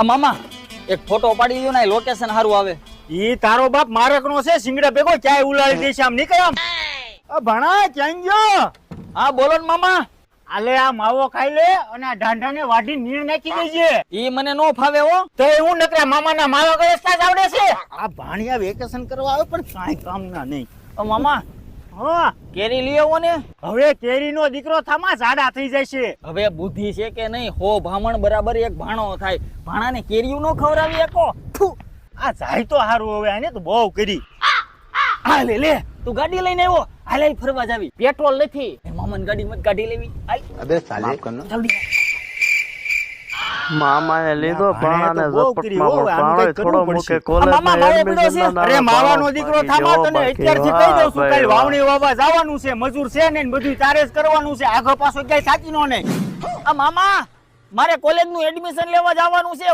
મામા એક ફોટો પાડી દો ને, લોકેશન સારું આવે. ઈ તારો બાપ મારકનો છે, સિંગડા ભેગો ક્યાંય ઉલાડી દેશે. આમ નીકળ આમ. ભણા ક્યાં ગયો? હા બોલો ને મામા. આલે આ માવો ખાઈ લે અને આ ઢાંઢાને વાઢી નીણ નાખી દેજે. ઈ મને નો ફાવે હો. તો હું નકરા મામાના માવા ગળસતા જ આવડે છે. આ ભાણિયા વેકેશન કરવા આવે પણ કાંઈ કામના નહીં. મામા હા કેરી લઈ આવો ને. હવે કેરીનો દીકરો થામા ઝાડા થઈ જાય છે. હવે બુદ્ધિ છે કે નહીં? હો ભામણ બરાબર એક ભાણો થાય. ભાણાને કેરીયું નો ખવડાવી એકો. આ જાય તો હારું. હવે આને તો બહુ કરી. હા લે લે, તું ગાડી લઈને આવ્યો. હાલે ફરવા જાવી. પેટ્રોલ નથી. મામાની ગાડીમાં ગાડી લેવી. હાલ अबे साले माफ करना જલ્દી. મામાએ લીધો ભાણાને બહુ કરી હો, ઝપટમાં આનું ભાવે કંઈક થોડો કરવું મૂકે પડશે. આ મામા માવો પીડો છે? અરે માવાનો દીકરો થામા, તને અત્યારથી કહી દઉં છું. કાલ વાવણી વાવા જવાનું છે, મજૂર છે ને બધું તારે જ કરવાનું છે. આગળ પાછો ક્યાંય સાચી નો નહીં. આ મામા મારે કોલેજ નું એડમિશન લેવા જવાનું છે.